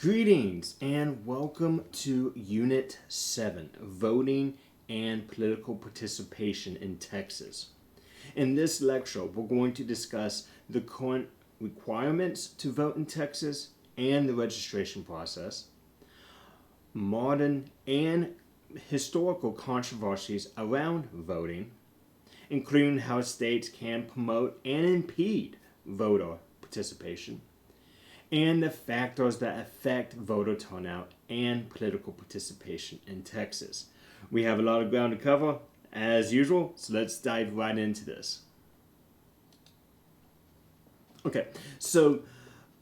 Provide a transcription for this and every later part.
Greetings and welcome to Unit 7, Voting and Political Participation in Texas. In this lecture, we're going to discuss the current requirements to vote in Texas and the registration process, modern and historical controversies around voting, including how states can promote and impede voter participation, and the factors that affect voter turnout and political participation in Texas. We have a lot of ground to cover, as usual, so let's dive right into this. Okay, so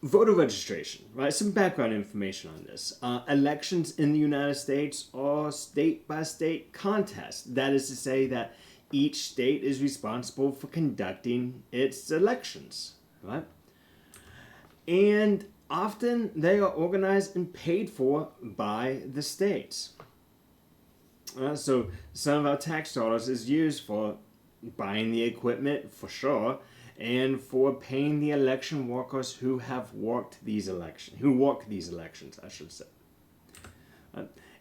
voter registration, right? Some background information on this. Elections in the United States are state-by-state contests. That is to say that each state is responsible for conducting its elections, right? And often they are organized and paid for by the states. So some of our tax dollars is used for buying the equipment, for sure, and for paying the election workers who have worked these elections, I should say.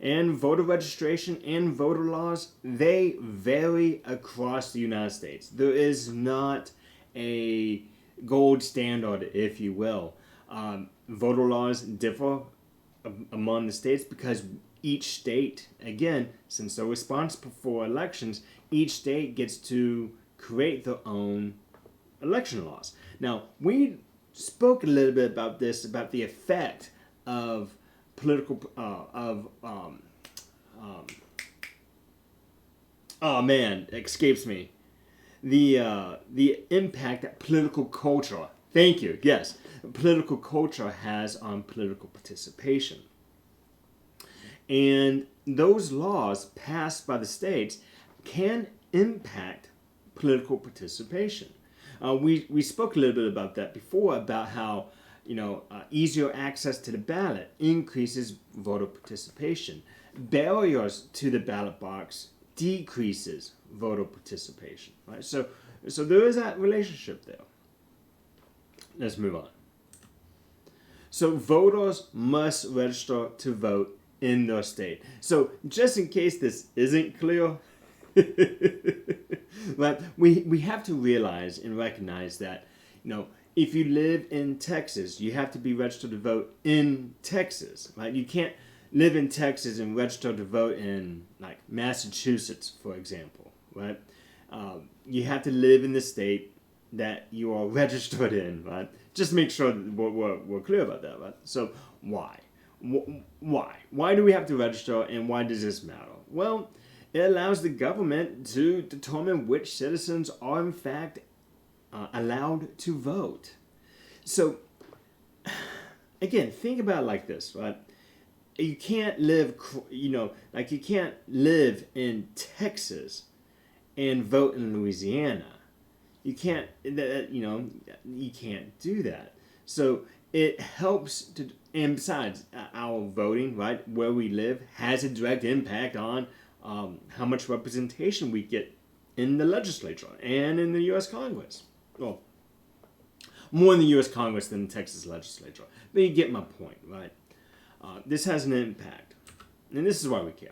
And voter registration and voter laws, they vary across the United States. There is not a gold standard, if you will. Voter laws differ among the states because each state, again, since they're responsible for elections, each state gets to create their own election laws. Now, we spoke a little bit about this, about the effect of political, oh man, escapes me. The impact that political culture, thank you, yes, political culture has on political participation. And those laws passed by the states can impact political participation. We spoke a little bit about that before, about how easier access to the ballot increases voter participation. Barriers to the ballot box decreases voter participation. Right? So there is that relationship there. Let's move on. So voters must register to vote in their state. So just in case this isn't clear, but we have to realize and recognize that, if you live in Texas, you have to be registered to vote in Texas, right? You can't live in Texas and register to vote in, like, Massachusetts, for example, right? You have to live in the state that you are registered in, right? Just make sure that we're clear about that, right? So why? Why do we have to register, and why does this matter? Well, it allows the government to determine which citizens are in fact allowed to vote. So, again, think about it like this, right? You can't live, you can't live in Texas and vote in Louisiana. You can't, you can't do that. So it helps to, and besides, our voting, right, where we live, has a direct impact on how much representation we get in the legislature and in the U.S. Congress. Well, more in the U.S. Congress than the Texas legislature. But you get my point, right? This has an impact. And this is why we care.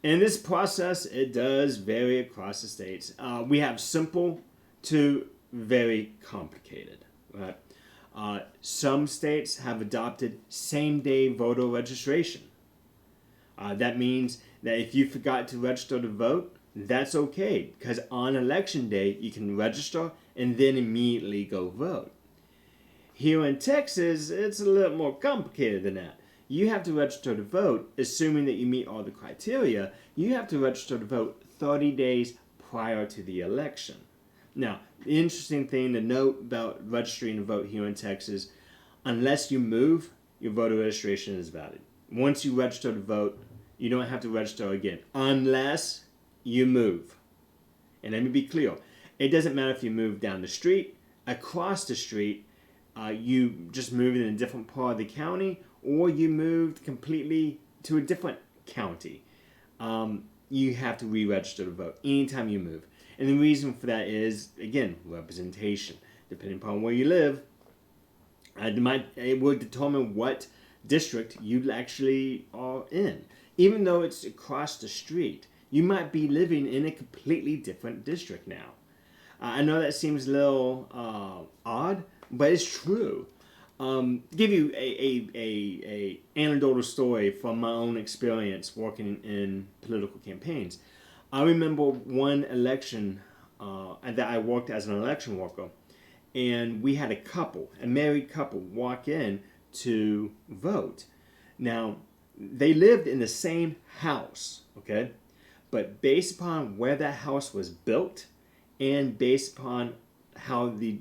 And this process, it does vary across the states. We have simple to very complicated, right? Some states have adopted same-day voter registration. That means that if you forgot to register to vote, that's okay, because on election day, you can register and then immediately go vote. Here in Texas, it's a little more complicated than that. You have to register to vote, assuming that you meet all the criteria. You have to register to vote 30 days prior to the election. Now, the interesting thing to note about registering to vote here in Texas, unless you move, your voter registration is valid. Once you register to vote, you don't have to register again, unless you move. And let me be clear, it doesn't matter if you move down the street, across the street, you just moved in a different part of the county, or you moved completely to a different county. You have to re-register to vote anytime you move. And the reason for that is, again, representation. Depending upon where you live, it will determine what district you actually are in. Even though it's across the street, you might be living in a completely different district now. I know that seems a little odd, but it's true. Give you a anecdotal story from my own experience working in political campaigns. I remember one election that I worked as an election worker, and we had a married couple, walk in to vote. Now, they lived in the same house, okay? But based upon where that house was built and based upon how the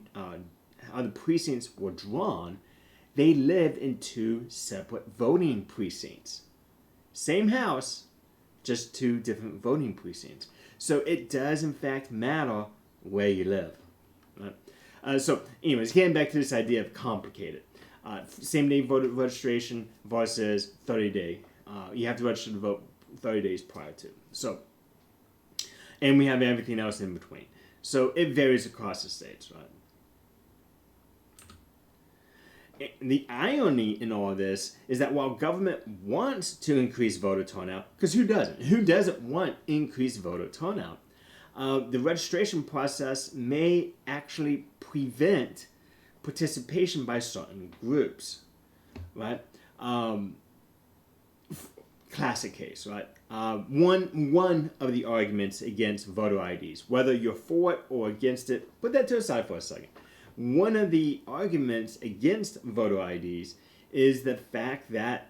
precincts were drawn, they lived in two separate voting precincts. Same house, just two different voting precincts. So it does in fact matter where you live. Right? So anyways, getting back to this idea of complicated. Same day voter registration versus 30-day. You have to register to vote 30 days prior to. So, and we have everything else in between. So it varies across the states, right? And the irony in all of this is that while government wants to increase voter turnout, because who doesn't? Who doesn't want increased voter turnout? The registration process may actually prevent participation by certain groups, right? Classic case, right? One of the arguments against voter IDs, whether you're for it or against it, put that to the side for a second. One of the arguments against voter IDs is the fact that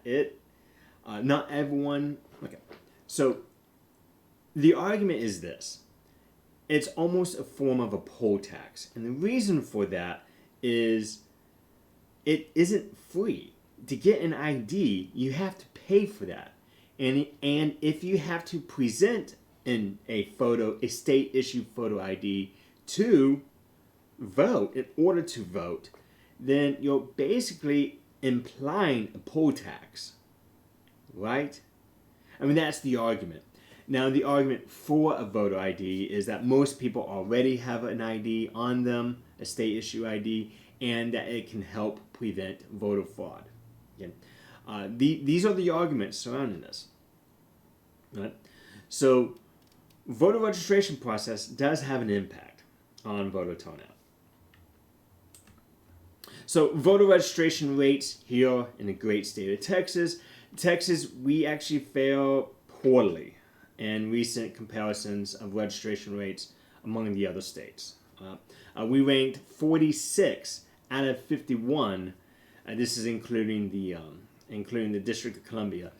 not everyone, okay. So the argument is this. It's almost a form of a poll tax. And the reason for that is it isn't free. To get an ID, you have to pay for that. And if you have to present a state issued photo ID to vote, in order to vote, then you're basically implying a poll tax, right? I mean, that's the argument. Now, the argument for a voter ID is that most people already have an ID on them, a state issue ID, and that it can help prevent voter fraud. Again, these are the arguments surrounding this. Right? So, voter registration process does have an impact on voter turnout. So, voter registration rates here in the great state of Texas. Texas, we actually fare poorly in recent comparisons of registration rates among the other states. We ranked 46 out of 51. This is including the District of Columbia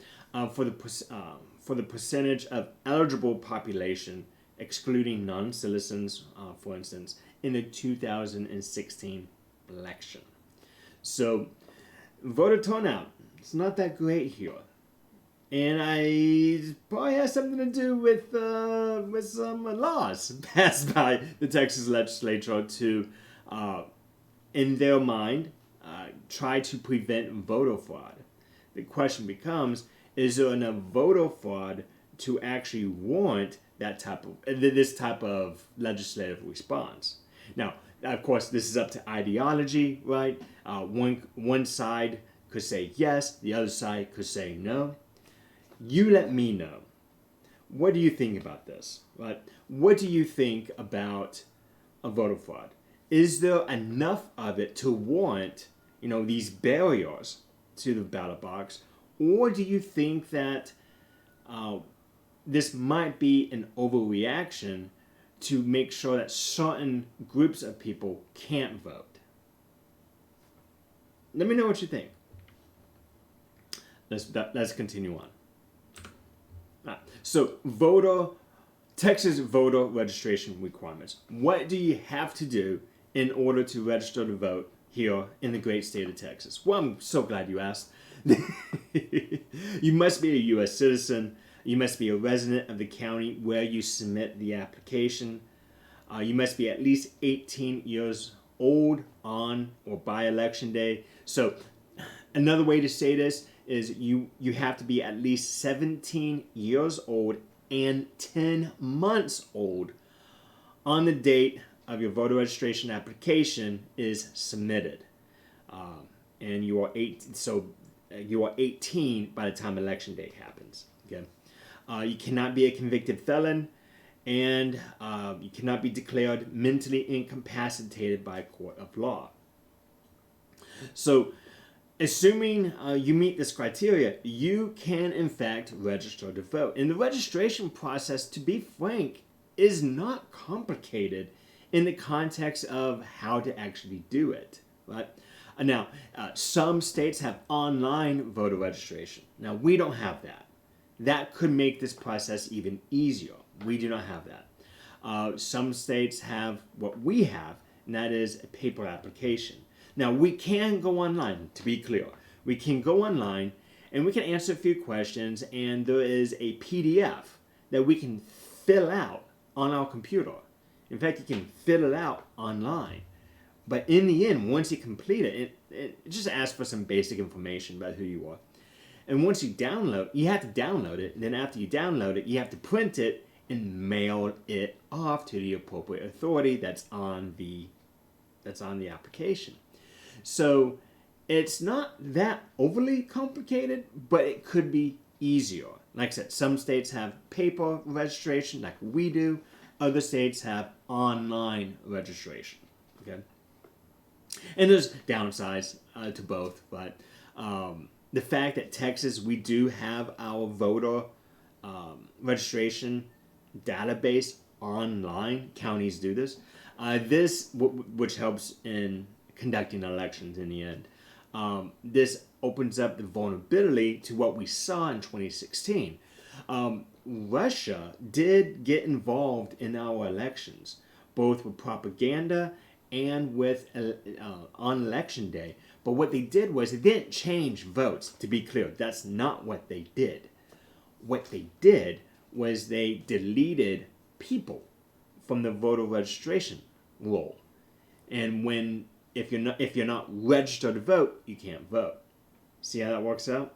for the percentage of eligible population, excluding non-citizens, for instance, in the 2016 election. So, voter turnout, it's not that great here. And it probably has something to do with some laws passed by the Texas legislature to, in their mind, try to prevent voter fraud. The question becomes, is there enough voter fraud to actually warrant this type of legislative response? Now, of course, this is up to ideology, right? One side could say yes, the other side could say no. You let me know. What do you think about this? Right? What do you think about a voter fraud? Is there enough of it to warrant, these barriers to the ballot box, or do you think that this might be an overreaction to make sure that certain groups of people can't vote? Let me know what you think. Let's continue on. So, Texas voter registration requirements. What do you have to do in order to register to vote here in the great state of Texas? Well, I'm so glad you asked. You must be a U.S. citizen. You must be a resident of the county where you submit the application. You must be at least 18 years old on or by election day. So, another way to say this is you have to be at least 17 years old and 10 months old on the date of your voter registration application is submitted. And you are 18, so you are 18 by the time election day happens. Okay, you cannot be a convicted felon, and you cannot be declared mentally incapacitated by a court of law. So, assuming you meet this criteria, you can in fact register to vote. And the registration process, to be frank, is not complicated in the context of how to actually do it. Right? Now, some states have online voter registration. Now, we don't have that. That could make this process even easier. We do not have that. Some states have what we have, and that is a paper application. Now, we can go online, to be clear. We can go online and we can answer a few questions, and there is a PDF that we can fill out on our computer. In fact, you can fill it out online. But in the end, once you complete it, it just asks for some basic information about who you are. And once you have to download it. And then after you download it, you have to print it and mail it off to the appropriate authority that's on the application. So it's not that overly complicated, but it could be easier. Like I said, some states have paper registration like we do. Other states have online registration. Okay, and there's downsides to both, but the fact that Texas, we do have our voter registration database online. Counties do this. Which helps in conducting elections in the end. This opens up the vulnerability to what we saw in 2016. Russia did get involved in our elections, both with propaganda and with on election day. But what they did was they didn't change votes, to be clear. That's not what they did. What they did was they deleted people from the voter registration roll. And if you're not registered to vote, you can't vote. See how that works out?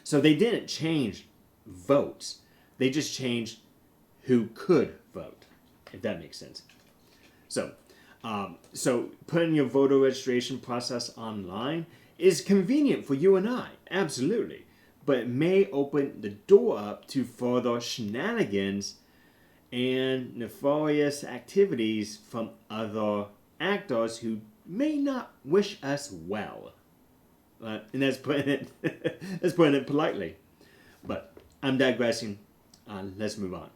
So they didn't change votes. They just changed who could vote, if that makes sense. So putting your voter registration process online is convenient for you and I, absolutely. But it may open the door up to further shenanigans and nefarious activities from other actors who may not wish us well. And that's putting it politely. But I'm digressing. Let's move on.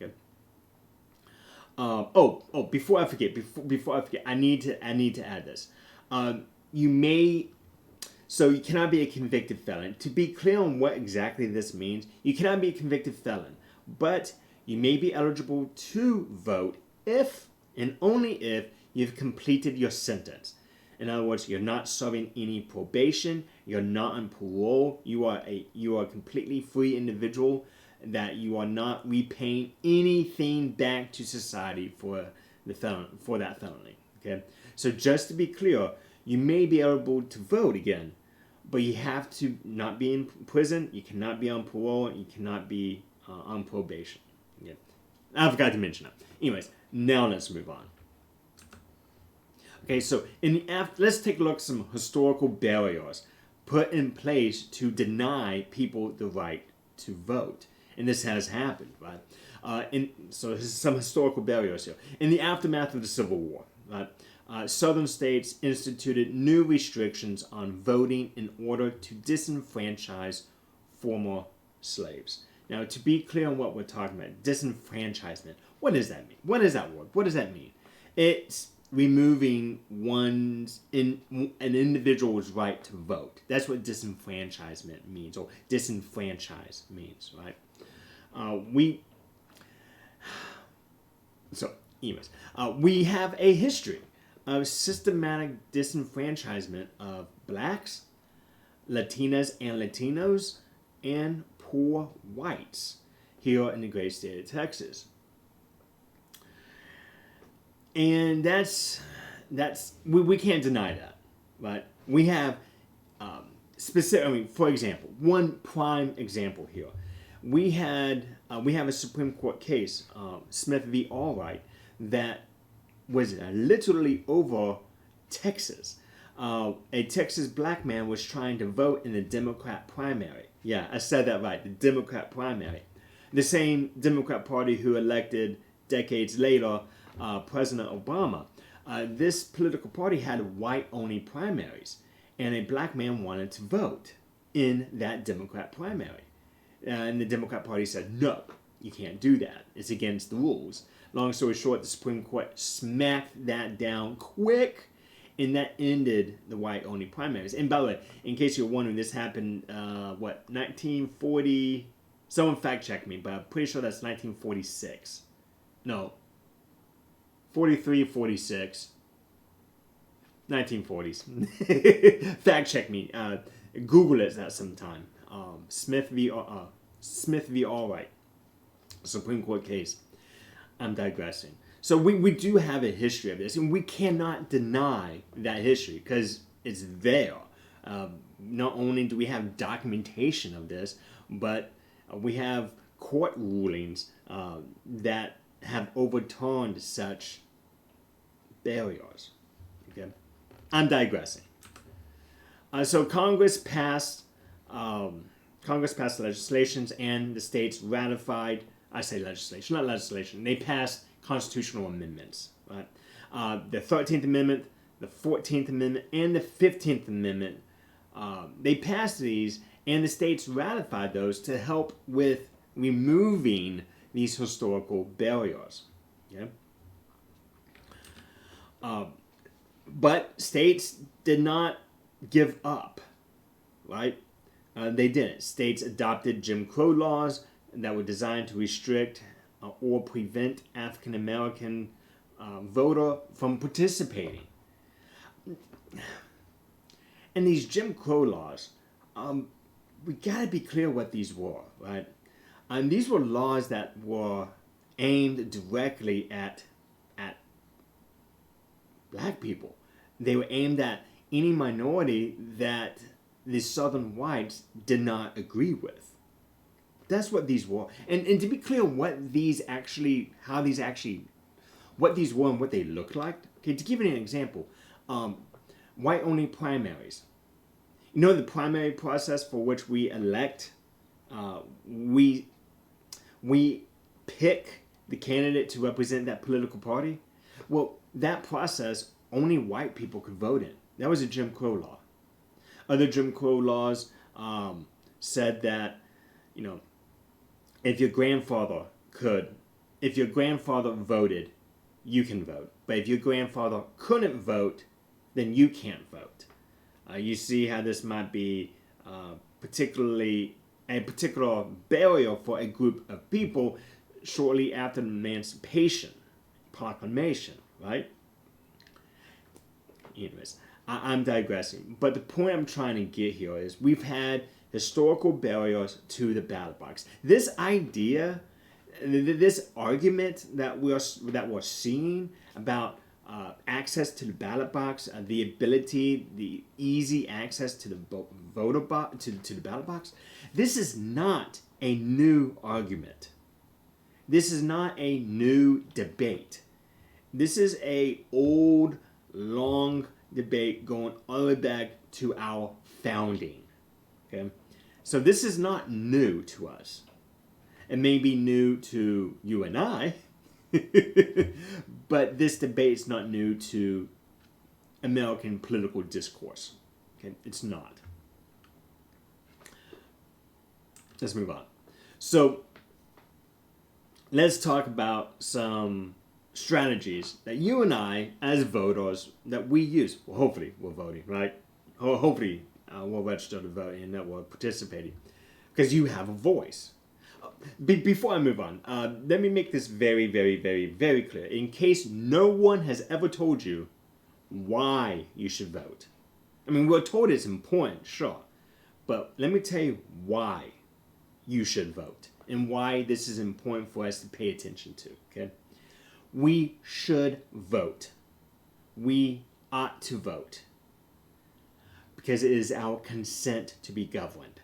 Okay. Before I forget, I need to add this. So you cannot be a convicted felon. To be clear on what exactly this means, you cannot be a convicted felon, but you may be eligible to vote if and only if you've completed your sentence. In other words, you're not serving any probation, you're not on parole, you are a completely free individual, that you are not repaying anything back to society for that felony. Okay? So just to be clear, you may be eligible to vote again, but you have to not be in prison, you cannot be on parole, and you cannot be on probation. Yeah. I forgot to mention that. Anyways, now let's move on. Okay, so let's take a look at some historical barriers put in place to deny people the right to vote. And this has happened, right? So there's some historical barriers here. In the aftermath of the Civil War, right, southern states instituted new restrictions on voting in order to disenfranchise former slaves. Now, to be clear on what we're talking about, disenfranchisement, what does that mean? What is that word? What does that mean? It's removing an individual's right to vote. That's what disenfranchisement means, or disenfranchise means, right? We have a history of systematic disenfranchisement of blacks, Latinas and Latinos, and poor whites here in the great state of Texas. And we can't deny that, right? We have for example, one prime example here. We have a Supreme Court case, Smith v. Allwright, that was literally over Texas. a Texas black man was trying to vote in the Democrat primary. Yeah, I said that right, the Democrat primary. The same Democrat Party who elected decades later President Obama. This political party had white-only primaries, and a black man wanted to vote in that Democrat primary. And the Democrat Party said, no, you can't do that. It's against the rules. Long story short, the Supreme Court smacked that down quick, and that ended the white-only primaries. And by the way, in case you're wondering, this happened, 1940... Someone fact-check me, but I'm pretty sure that's 1946. No. 43, 46. 1940s. Fact-check me. Google it at some time. Smith v. Allwright. Supreme Court case. I'm digressing. So we do have a history of this, and we cannot deny that history because it's there. Not only do we have documentation of this, but we have court rulings that have overturned such barriers. Okay, I'm digressing. So Congress passed legislations, and the states ratified. I say legislation, not legislation. They passed constitutional amendments. Right? The 13th Amendment, the 14th Amendment, and the 15th Amendment. They passed these, and the states ratified those to help with removing these historical barriers. Okay? But states did not give up, right? They didn't. States adopted Jim Crow laws that were designed to restrict or prevent African American voter from participating. And these Jim Crow laws, we gotta be clear what these were, right? And these were laws that were aimed directly at black people. They were aimed at any minority that the Southern whites did not agree with. That's what these were. And to be clear what these were and what they looked like. Okay, to give you an example, white-only primaries. You know the primary process for which we elect, we pick the candidate to represent that political party? Well, that process, only white people could vote in. That was a Jim Crow law. Other Jim Crow laws said that, if your grandfather voted, you can vote. But if your grandfather couldn't vote, then you can't vote. You see how this might be particular barrier for a group of people shortly after the Emancipation Proclamation, right? Anyways, I'm digressing. But the point I'm trying to get here is we've had historical barriers to the ballot box. This idea, this argument that we're seeing about access to the ballot box, the easy access to the to the ballot box, this is not a new argument. This is not a new debate. This is a old, long debate going all the way back to our founding. Okay, so this is not new to us. It may be new to you and I, but this debate is not new to American political discourse. Okay, it's not. Let's move on. So let's talk about some strategies that you and I, as voters, that we use. Well, hopefully we're voting, right? Hopefully we're registered to vote and that we're participating, because you have a voice. Before I move on, let me make this very, very, very, very clear. In case no one has ever told you why you should vote. I mean, we're told it's important, sure. But let me tell you why you should vote and why this is important for us to pay attention to, okay? We should vote. We ought to vote. Because it is our consent to be governed,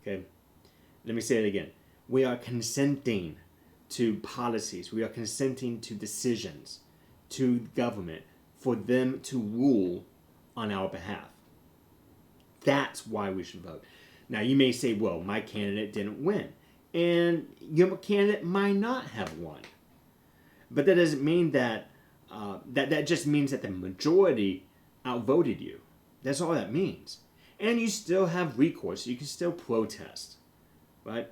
okay? Let me say it again. We are consenting to policies. We are consenting to decisions, to government, for them to rule on our behalf. That's why we should vote. Now, you may say, well, my candidate didn't win. And your candidate might not have won. But that doesn't mean that, that just means that the majority outvoted you. That's all that means. And you still have recourse. You can still protest. Right?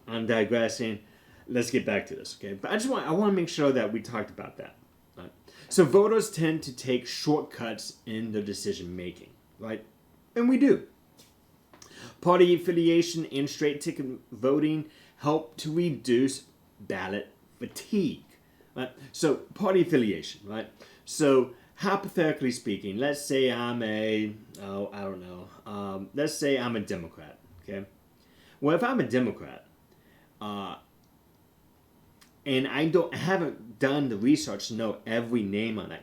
I'm digressing. Let's get back to this, okay? But I want to make sure that we talked about that. Right? So voters tend to take shortcuts in their decision making, right? And we do. Party affiliation and straight ticket voting help to reduce ballot fatigue. Right? So party affiliation, right? So hypothetically speaking, let's say I'm let's say I'm a Democrat, okay? Well, if I'm a Democrat, and I haven't done the research to know every name on a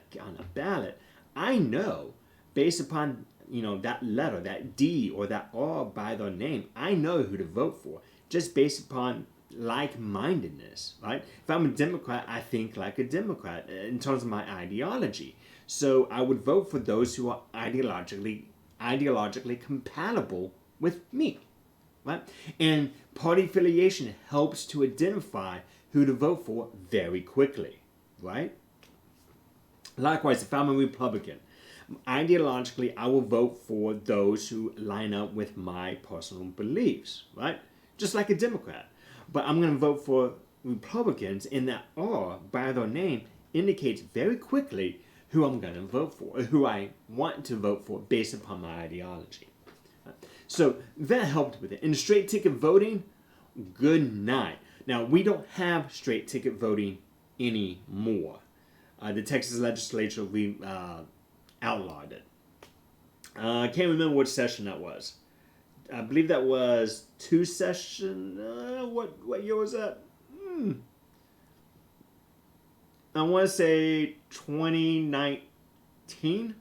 ballot, I know based upon that letter, that D or that R by their name, I know who to vote for just based upon like-mindedness, right? If I'm a Democrat, I think like a Democrat in terms of my ideology. So I would vote for those who are ideologically compatible with me, right? And party affiliation helps to identify who to vote for very quickly, right? Likewise, if I'm a Republican, ideologically, I will vote for those who line up with my personal beliefs, right? Just like a Democrat. But I'm going to vote for Republicans, and that R by their name indicates very quickly who I'm going to vote for, or who I want to vote for based upon my ideology. So that helped with it. In straight ticket voting, good night. Now, we don't have straight ticket voting anymore. The Texas legislature outlawed it. I can't remember which session that was. I believe that was two session. What year was that? I want to say 2019.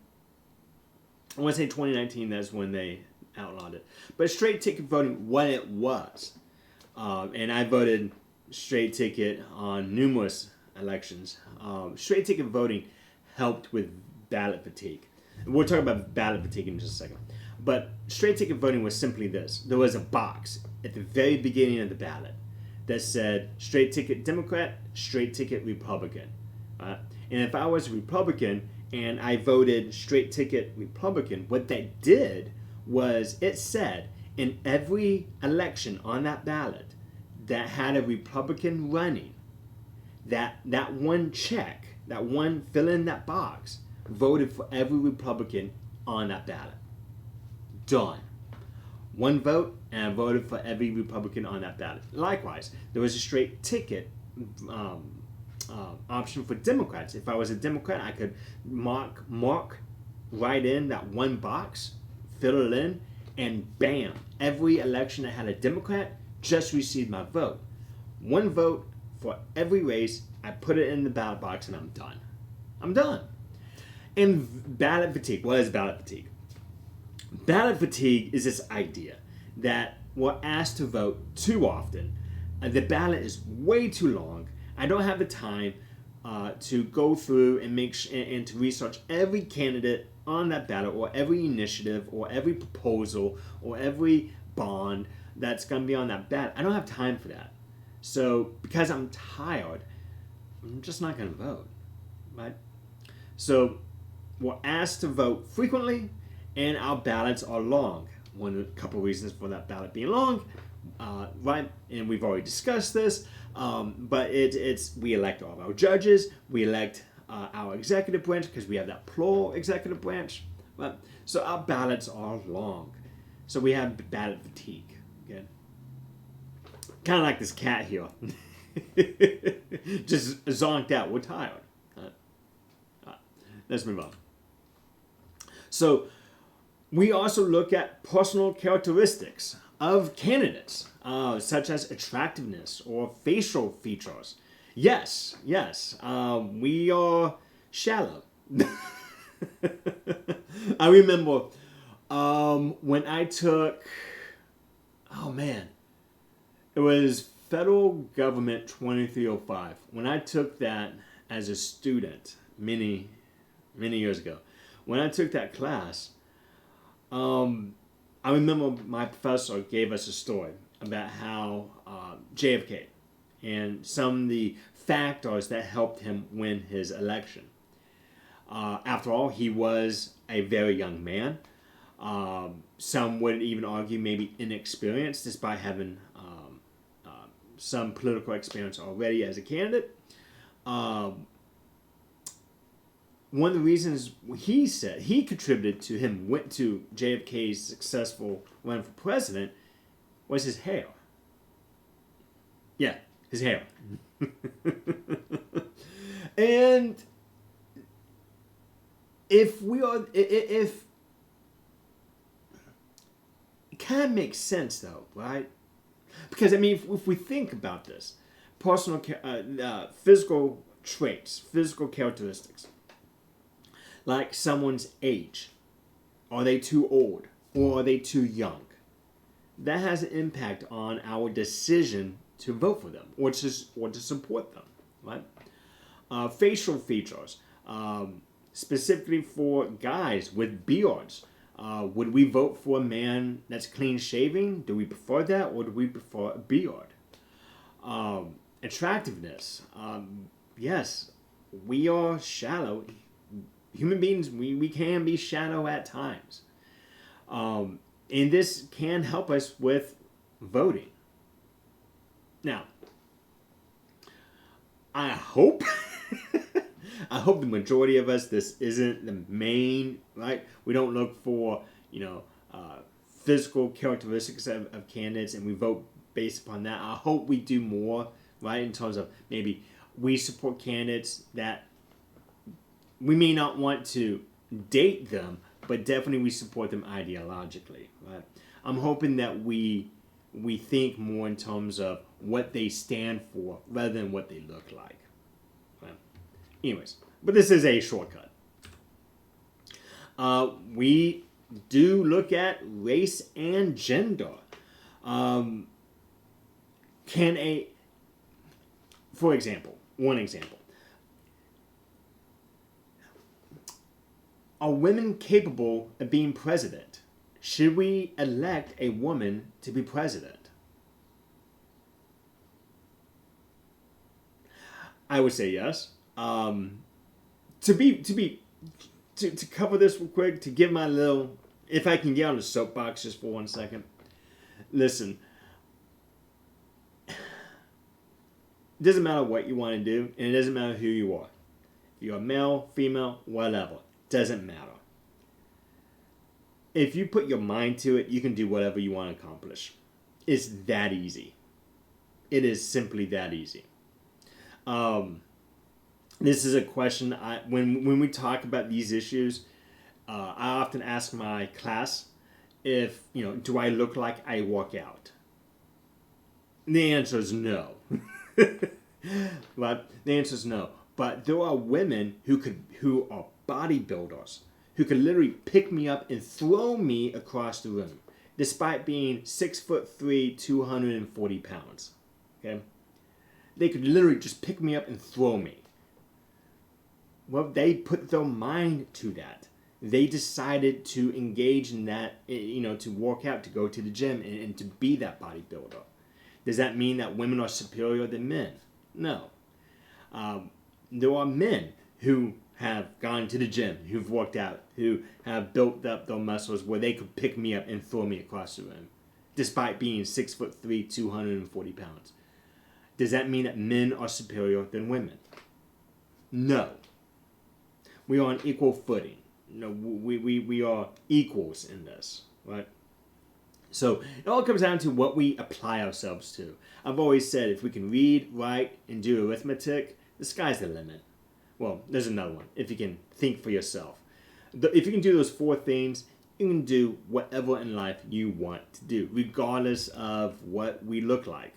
I want to say 2019. That's when they outlawed it. But straight ticket voting, what it was, and I voted straight ticket on numerous elections. Straight ticket voting helped with ballot fatigue. We'll talk about ballot fatigue in just a second. But straight ticket voting was simply this. There was a box at the very beginning of the ballot that said straight ticket Democrat, straight ticket Republican. And if I was a Republican and I voted straight ticket Republican, what that did was it said in every election on that ballot that had a Republican running, that one check, that one fill in that box, voted for every Republican on that ballot. Done. One vote, and I voted for every Republican on that ballot. Likewise, there was a straight ticket option for Democrats. If I was a Democrat, I could mark right in that one box, fill it in, and bam, every election that had a Democrat just received my vote. One vote for every race, I put it in the ballot box, and I'm done. I'm done. And ballot fatigue. What is ballot fatigue? Ballot fatigue is this idea that we're asked to vote too often. The ballot is way too long. I don't have the time to go through and and to research every candidate on that ballot, or every initiative, or every proposal, or every bond that's going to be on that ballot. I don't have time for that. So because I'm tired, I'm just not going to vote, right? So we're asked to vote frequently, and our ballots are long. A couple of reasons for that ballot being long, right? And we've already discussed this. But it's we elect all of our judges. We elect our executive branch because we have that plural executive branch. Right? So our ballots are long. So we have ballot fatigue. Okay? Kind of like this cat here. Just zonked out. We're tired. Let's move on. So we also look at personal characteristics of candidates, such as attractiveness or facial features. Yes, we are shallow. I remember when I took, it was Federal Government 2305. When I took that as a student many years ago, when I took that class, I remember my professor gave us a story about how JFK and some of the factors that helped him win his election. After all, he was a very young man. Some would even argue maybe inexperienced, despite having some political experience already as a candidate. One of the reasons he said he contributed to him went to JFK's successful run for president was his hair. Yeah, his hair. And if it kind of makes sense though, right? Because I mean, if we think about this, personal, physical traits, physical characteristics, like someone's age, are they too old or are they too young? That has an impact on our decision to vote for them or to support them, right? Facial features, specifically for guys with beards. Would we vote for a man that's clean shaven? Do we prefer that, or do we prefer a beard? Attractiveness. Yes, we are shallow. Human beings, we can be shallow at times. And this can help us with voting. Now, I hope I hope the majority of us, this isn't the main, right? We don't look for, physical characteristics of candidates and we vote based upon that. I hope we do more, right, in terms of maybe we support candidates that we may not want to date them, but definitely we support them ideologically, right? I'm hoping that we think more in terms of what they stand for rather than what they look like. Right? Anyways, but this is a shortcut. We do look at race and gender. For example, one example. Are women capable of being president? Should we elect a woman to be president? I would say yes. To cover this real quick, to give my little, if I can get on the soapbox just for 1 second. Listen, it doesn't matter what you want to do, and it doesn't matter who you are. If you're male, female, whatever, doesn't matter. If you put your mind to it, you can do whatever you want to accomplish. It's that easy. It is simply that easy. This is a question when we talk about these issues, I often ask my class if, do I look like I work out? The answer is no. But the answer is no. But there are women who are bodybuilders who could literally pick me up and throw me across the room, despite being 6'3", 240 pounds. Okay, they could literally just pick me up and throw me. Well, they put their mind to that. They decided to engage in that, to work out, to go to the gym, and to be that bodybuilder. Does that mean that women are superior than men? No. There are men who have gone to the gym, who've worked out, who have built up their muscles where they could pick me up and throw me across the room, despite being 6'3", 240 pounds. Does that mean that men are superior than women? No. We are on equal footing. We are equals in this, right? So it all comes down to what we apply ourselves to. I've always said if we can read, write, and do arithmetic, the sky's the limit. Well, there's another one. If you can think for yourself. If you can do those 4 things, you can do whatever in life you want to do, regardless of what we look like.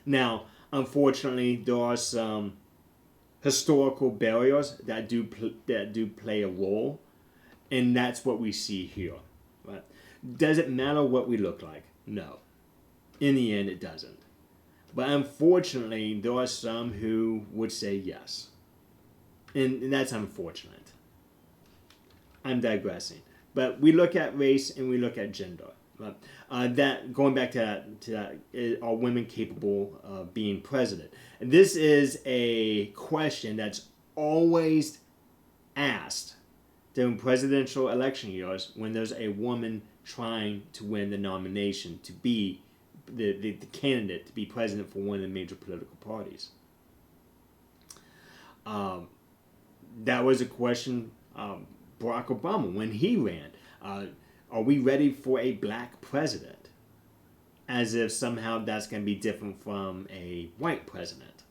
Now, unfortunately, there are some historical barriers that do play a role, and that's what we see here. Right? Does it matter what we look like? No. In the end, it doesn't. But unfortunately, there are some who would say yes. And that's unfortunate. I'm digressing. But we look at race and we look at gender. That going back to that, are women capable of being president? And this is a question that's always asked during presidential election years when there's a woman trying to win the nomination to be the candidate to be president for one of the major political parties. That was a question Barack Obama when he ran. Are we ready for a black president? As if somehow that's going to be different from a white president.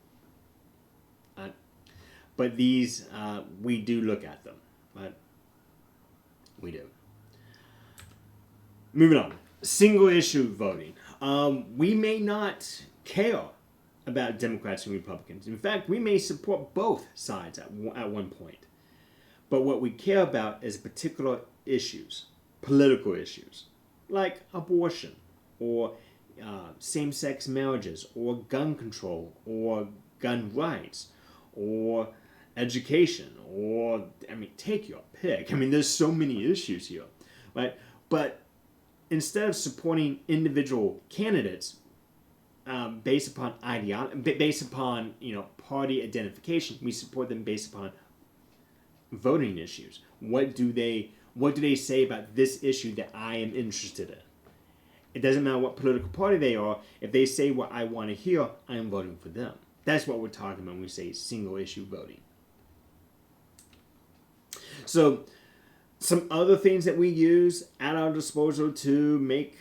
But these, we do look at them. Right? We do. Moving on. Single issue voting. We may not care about Democrats and Republicans. In fact, we may support both sides at one point. But what we care about is particular issues, political issues, like abortion, or same-sex marriages, or gun control, or gun rights, or education, or, take your pick. There's so many issues here, right? But instead of supporting individual candidates based upon ideology, based upon party identification, we support them based upon voting issues. What do they say about this issue that I am interested in? It doesn't matter what political party they are. If they say what I want to hear, I am voting for them. That's what we're talking about when we say single issue voting. So, some other things that we use at our disposal to make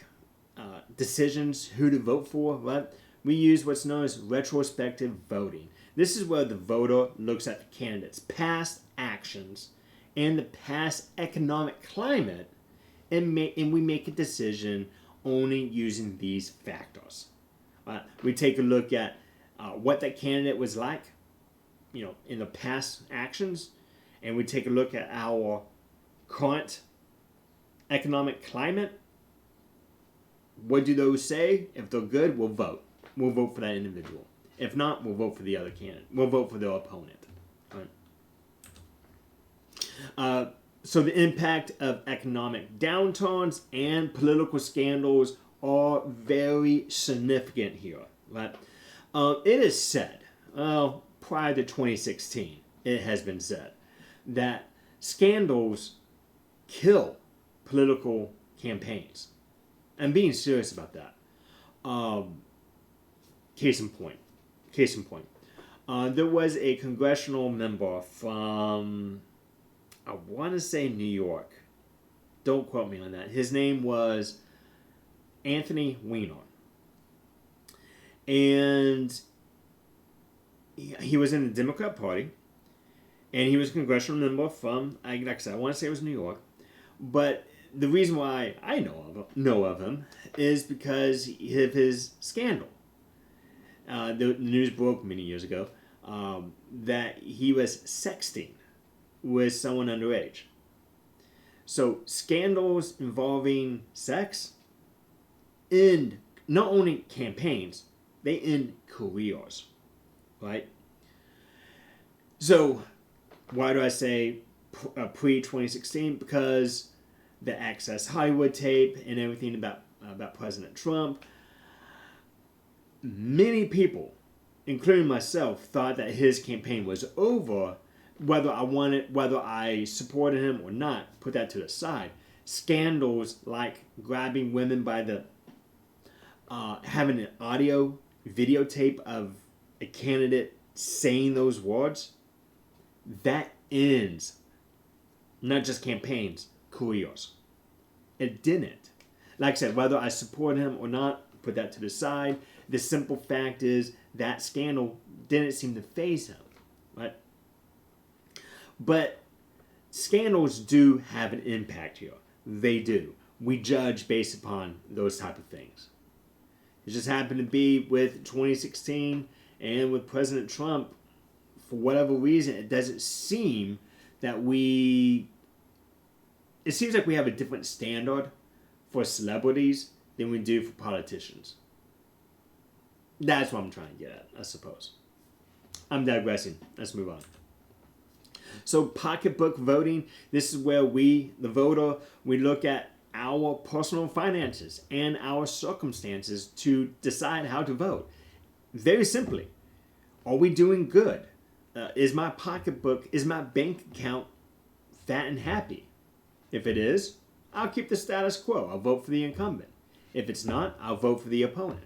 decisions who to vote for, right? We use what's known as retrospective voting. This is where the voter looks at the candidate's past actions and the past economic climate, and we make a decision only using these factors. We take a look at what that candidate was like, in the past actions, and we take a look at our current economic climate. What do those say? If they're good, we'll vote. We'll vote for that individual. If not, we'll vote for the other candidate. We'll vote for their opponent. Right? So the impact of economic downturns and political scandals are very significant here. Right? It is said, prior to 2016, it has been said that scandals kill political campaigns. I'm being serious about that. Case in point. There was a congressional member from, I want to say New York. Don't quote me on that. His name was Anthony Weiner. And he was in the Democrat Party. And he was a congressional member from, like I said, I want to say it was New York. But the reason why I know of him is because of his scandal. The news broke many years ago that he was sexting with someone underage. So scandals involving sex end not only campaigns, they end careers, right? So why do I say pre-2016? Because the Access Hollywood tape and everything about President Trump, many people, including myself, thought that his campaign was over. Whether I supported him or not, put that to the side. Scandals like grabbing women by the, having an audio videotape of a candidate saying those words, that ends not just campaigns, careers. It didn't. Like I said, whether I support him or not, put that to the side. The simple fact is that scandal didn't seem to faze him, right? But scandals do have an impact here. They do. We judge based upon those type of things. It just happened to be with 2016 and with President Trump. For whatever reason, it doesn't seem that it seems like we have a different standard for celebrities than we do for politicians. That's what I'm trying to get at, I suppose. I'm digressing. Let's move on. So pocketbook voting, this is where we, the voter, we look at our personal finances and our circumstances to decide how to vote. Very simply, are we doing good? Is my pocketbook, is my bank account fat and happy? If it is, I'll keep the status quo. I'll vote for the incumbent. If it's not, I'll vote for the opponent.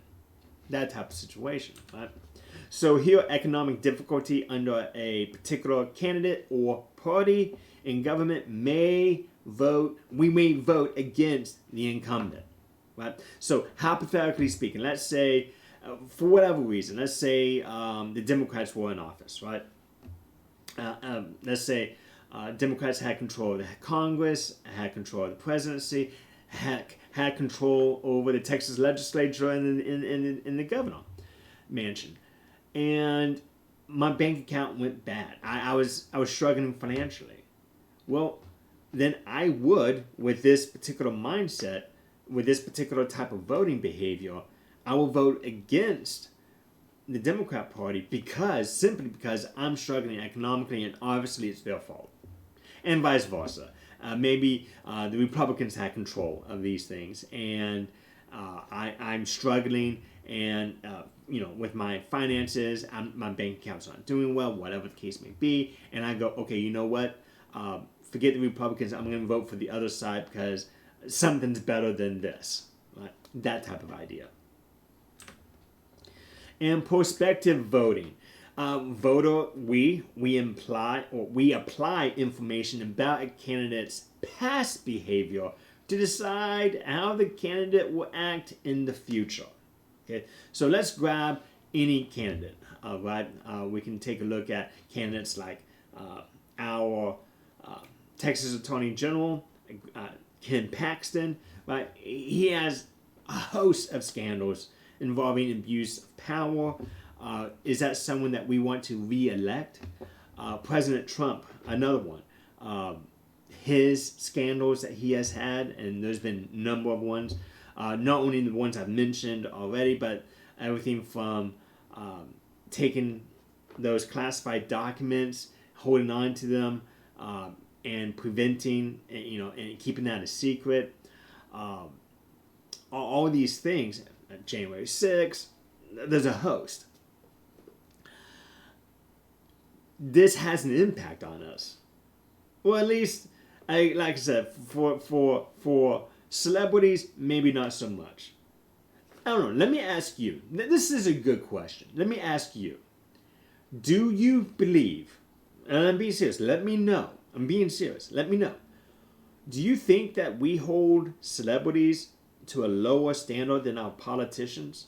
That type of situation, right? So here, economic difficulty under a particular candidate or party in government we may vote against the incumbent, right? So hypothetically speaking, let's say, for whatever reason, let's say the Democrats were in office, right? Let's say Democrats had control of the Congress, had control of the presidency, had control over the Texas legislature and in the governor mansion, and my bank account went bad. I was struggling financially. Well, then I would, with this particular mindset, with this particular type of voting behavior, I will vote against the Democrat Party simply because I'm struggling economically, and obviously it's their fault, and vice versa. Maybe the Republicans had control of these things, and I'm struggling, and with my finances, my bank account's not doing well, whatever the case may be, and I go, okay, you know what? Forget the Republicans. I'm going to vote for the other side because something's better than this. Right? That type of idea. And prospective voting. We apply information about a candidate's past behavior to decide how the candidate will act in the future. Okay, so let's grab any candidate. Right, we can take a look at candidates like our Texas Attorney General, Ken Paxton. Right, he has a host of scandals involving abuse of power. Is that someone that we want to re-elect? President Trump, another one. His scandals that he has had, and there's been a number of ones, not only the ones I've mentioned already, but everything from taking those classified documents, holding on to them, and preventing, and keeping that a secret. All these things, January 6th, there's a host. This has an impact on us. Well, at least, like I said, for celebrities, maybe not so much. I don't know. Let me ask you. This is a good question. Let me ask you. Do you believe, and I'm being serious, let me know. I'm being serious. Let me know. Do you think that we hold celebrities to a lower standard than our politicians?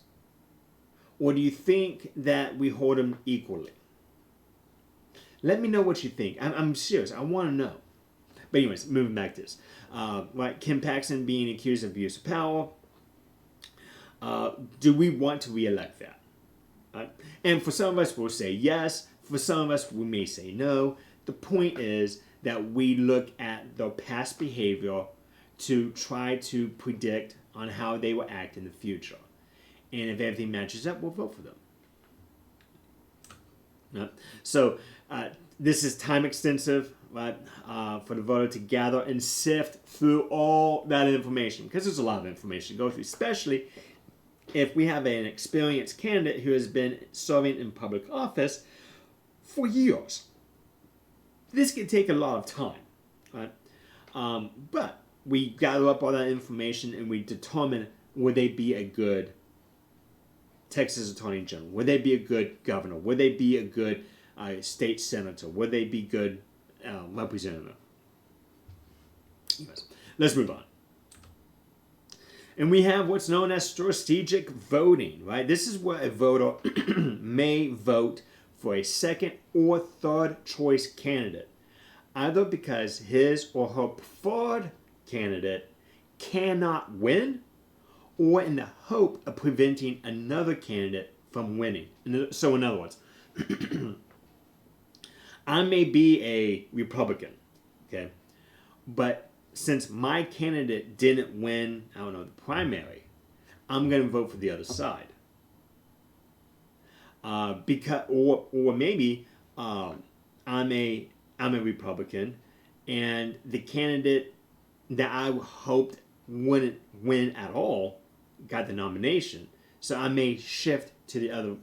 Or do you think that we hold them equally? Let me know what you think. I'm serious. I want to know. But anyways, moving back to this. Right, Ken Paxton being accused of abuse of power. Do we want to re-elect that? Right? And for some of us, we'll say yes. For some of us, we may say no. The point is that we look at their past behavior to try to predict on how they will act in the future. And if everything matches up, we'll vote for them. Right? So this is time extensive, right, for the voter to gather and sift through all that information, because there's a lot of information to go through, especially if we have an experienced candidate who has been serving in public office for years. This can take a lot of time, right? But we gather up all that information and we determine, would they be a good Texas Attorney General? Would they be a good governor? Would they be a good state senator? Would they be good representative? Let's move on. And we have what's known as strategic voting, right? This is where a voter may vote for a second or third choice candidate, either because his or her preferred candidate cannot win, or in the hope of preventing another candidate from winning. So in other words, I may be a Republican, okay, but since my candidate didn't win, the primary, I'm going to vote for the other side. Because, or maybe I'm a I'm a Republican, and the candidate that I hoped wouldn't win at all got the nomination. So I may shift to the other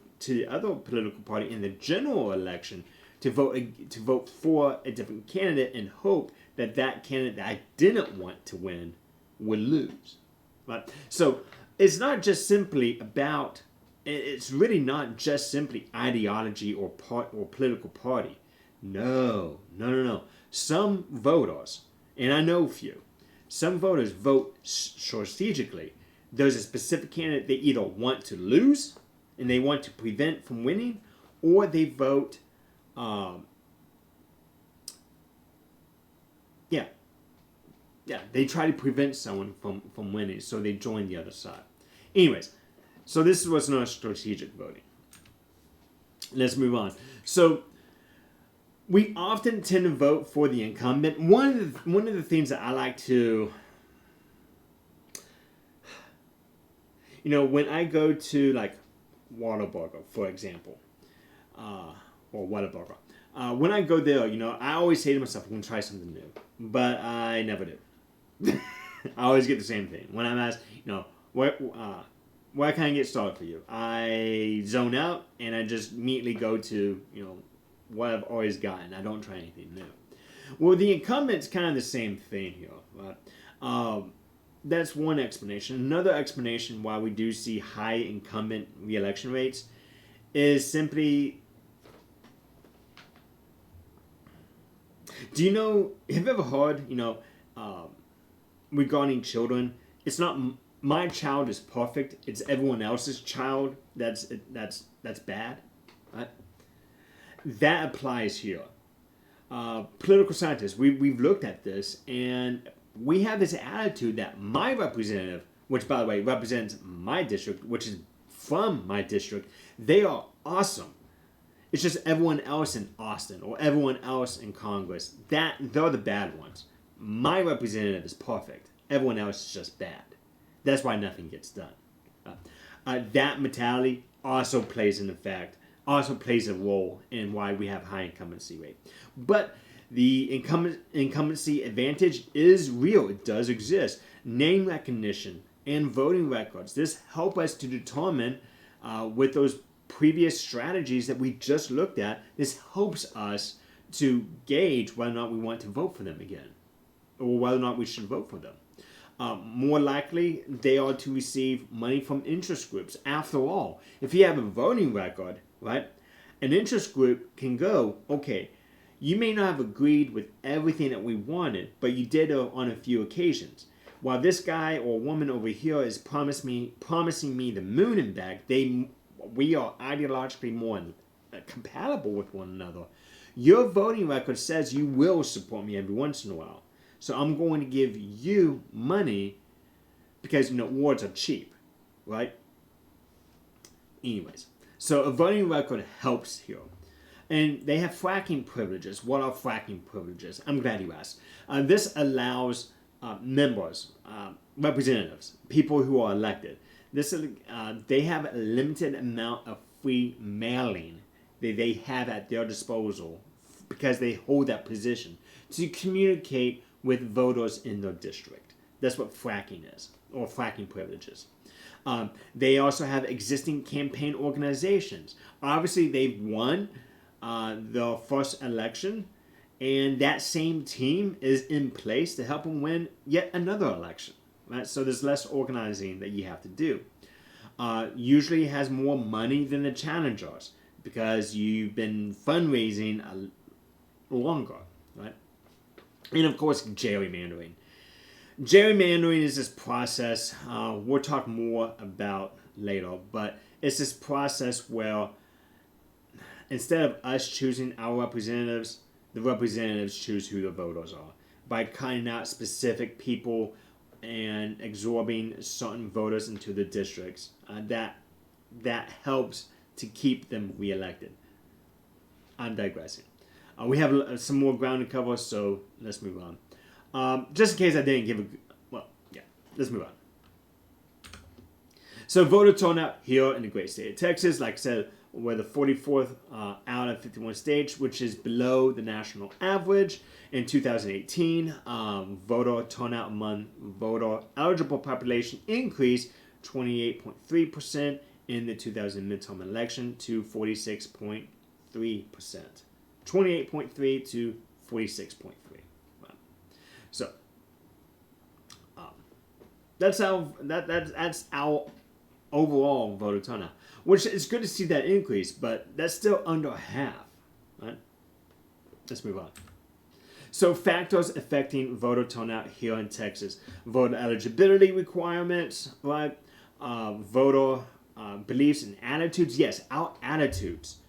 political party in the general election to vote for a different candidate and hope that candidate that I didn't want to win would lose. Right? So it's not just simply about. It's really not just simply ideology or political party. No. Some voters, and I know a few, some voters vote strategically. There's a specific candidate they either want to lose and they want to prevent from winning, or they vote, they try to prevent someone from winning, so they join the other side. Anyways, so this is what's known as strategic voting. Let's move on. So we often tend to vote for the incumbent. One of the things that I like to, when I go to like Whataburger, for example, or Whataburger, when I go there, I always say to myself, I'm going to try something new. But I never do. I always get the same thing. When I'm asked, where can I get started for you? I zone out and I just immediately go to, what I've always gotten. I don't try anything new. Well, the incumbent's kind of the same thing here. Right? That's one explanation. Another explanation why we do see high incumbent re-election rates is simply, have you ever heard, regarding children, it's not my child is perfect, it's everyone else's child that's bad, right? That applies here. Political scientists, we've looked at this, and we have this attitude that my representative, which by the way represents my district, which is from my district, they are awesome. It's just everyone else in Austin or everyone else in Congress, they're the bad ones. My representative is perfect. Everyone else is just bad. That's why nothing gets done. That mentality also plays a role in why we have high incumbency rate. But the incumbency advantage is real. It does exist. Name recognition and voting records. This help us to determine with those previous strategies that we just looked at. This helps us to gauge whether or not we want to vote for them again, or whether or not we should vote for them. More likely, they are to receive money from interest groups. After all, if you have a voting record, right, an interest group can go, okay, you may not have agreed with everything that we wanted, but you did on a few occasions. While this guy or woman over here is promising me the moon and back, we are ideologically more compatible with one another. Your voting record says you will support me every once in a while. So I'm going to give you money because, words are cheap, right? Anyways, so a voting record helps here. And they have fracking privileges. What are fracking privileges? I'm glad you asked. This allows members, representatives, people who are elected. They have a limited amount of free mailing that they have at their disposal because they hold that position to communicate with voters in their district. That's what fracking is, or fracking privileges. They also have existing campaign organizations. Obviously, they've won the first election, and that same team is in place to help them win yet another election. Right? So there's less organizing that you have to do. Usually has more money than the challengers because you've been fundraising longer, right? And of course, gerrymandering. Gerrymandering is this process we'll talk more about later, but it's this process where instead of us choosing our representatives, the representatives choose who the voters are by cutting out specific people and absorbing certain voters into the districts. That helps to keep them reelected. I'm digressing. We have some more ground to cover, so let's move on. Just in case I didn't give let's move on. So voter turnout here in the great state of Texas, like I said, with a 44th out of 51 states, which is below the national average. In 2018, voter turnout among voter eligible population increased 28.3% in the 2000 midterm election to 46.3%. 28.3 to 46.3. Right. So that's our overall voter turnout, which is good to see that increase, but that's still under half. Right? Let's move on. So factors affecting voter turnout here in Texas: voter eligibility requirements, right? Voter beliefs and attitudes. Yes, our attitudes.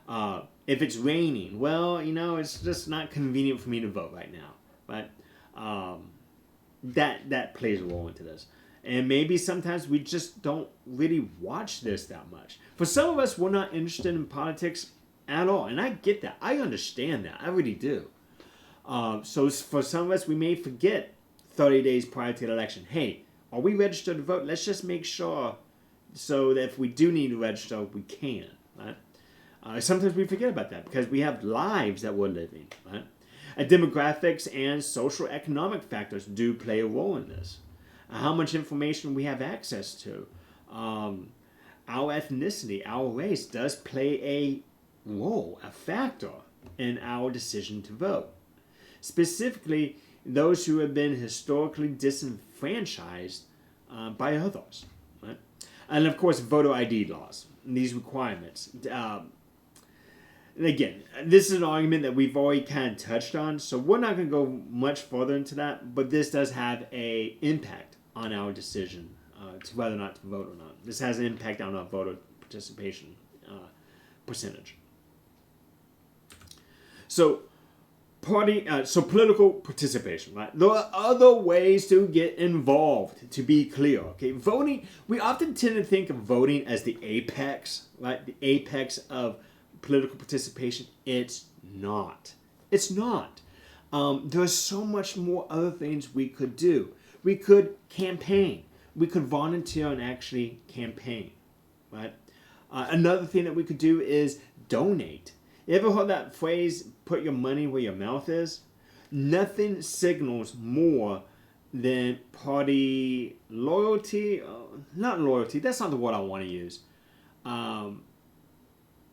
If it's raining, well, it's just not convenient for me to vote right now, right? That plays a role into this. And maybe sometimes we just don't really watch this that much. For some of us, we're not interested in politics at all. And I get that. I understand that. I really do. So for some of us, we may forget 30 days prior to the election. Hey, are we registered to vote? Let's just make sure so that if we do need to register, we can. Right? Sometimes we forget about that because we have lives that we're living. Right? Demographics and social economic factors do play a role in this. How much information we have access to. Our ethnicity, our race does play a role, a factor in our decision to vote. Specifically, those who have been historically disenfranchised by others. Right? And of course, voter ID laws, these requirements. And again, this is an argument that we've already kind of touched on, so we're not going to go much further into that, but this does have an impact on our decision to whether or not to vote or not. This has an impact on our voter participation percentage. So, political participation, right? There are other ways to get involved, to be clear, okay? Voting, we often tend to think of voting as the apex, right? The apex of political participation. It's not. It's not. There's so much more other things we could do. We could campaign. We could volunteer and actually campaign, right? Another thing that we could do is donate. You ever heard that phrase, put your money where your mouth is? Nothing signals more than party loyalty. Not loyalty, that's not the word I want to use.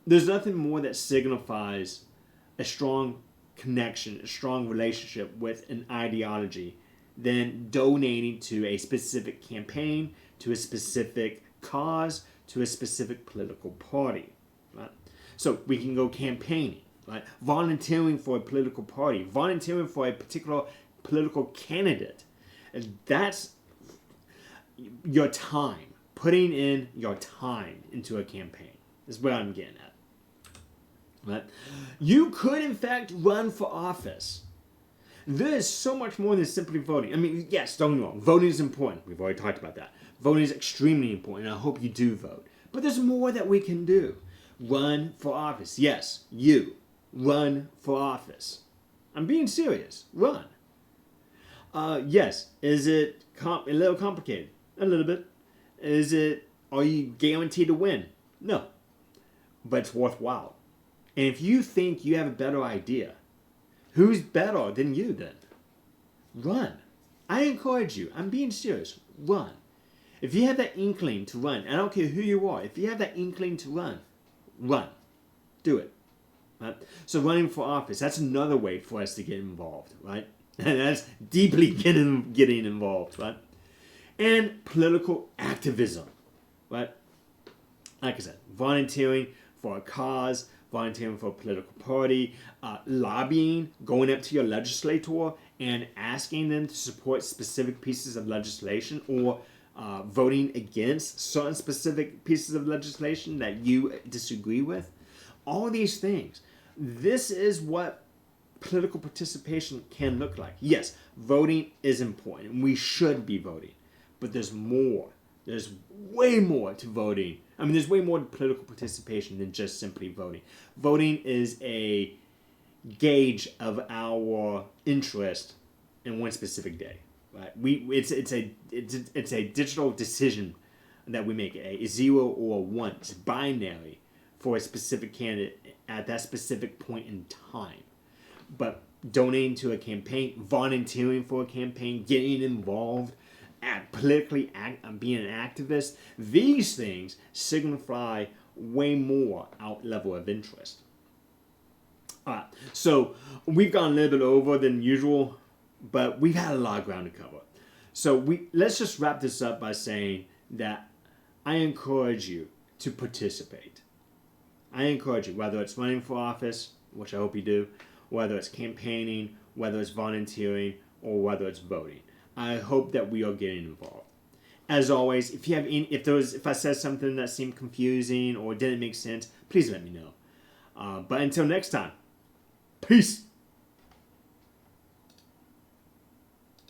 There's nothing more that signifies a strong connection, a strong relationship with an ideology than donating to a specific campaign, to a specific cause, to a specific political party. Right? So we can go campaigning, right? Volunteering for a political party, volunteering for a particular political candidate. And that's your time, putting in your time into a campaign is what I'm getting at. Right? You could, in fact, run for office. There is so much more than simply voting. I mean, yes, don't get me wrong. Voting is important. We've already talked about that. Voting is extremely important, and I hope you do vote. But there's more that we can do. Run for office. Yes, you. Run for office. I'm being serious. Run. Yes, is it a little complicated? A little bit. Are you guaranteed to win? No. But it's worthwhile. And if you think you have a better idea, who's better than you then? Run. I encourage you. I'm being serious. Run. If you have that inkling to run, and I don't care who you are, if you have that inkling to run, run. Do it. Right? So running for office, that's another way for us to get involved, right? And that's deeply getting involved, right? And political activism, right? Like I said, volunteering for a cause, volunteering for a political party, lobbying, going up to your legislator and asking them to support specific pieces of legislation or voting against certain specific pieces of legislation that you disagree with. All these things. This is what political participation can look like. Yes, voting is important and we should be voting. But there's more. There's way more to voting. I mean, there's way more to political participation than just simply voting. Voting is a gauge of our interest in one specific day. Right? It's a digital decision that we make, a 0 or a 1. It's binary for a specific candidate at that specific point in time. But donating to a campaign, volunteering for a campaign, getting involved, being an activist, these things signify way more out level of interest. Alright, so we've gone a little bit over than usual, but we've had a lot of ground to cover. So let's just wrap this up by saying that I encourage you to participate. I encourage you, whether it's running for office, which I hope you do, whether it's campaigning, whether it's volunteering, or whether it's voting. I hope that we are getting involved. As always, if I said something that seemed confusing or didn't make sense, please let me know. But until next time, peace.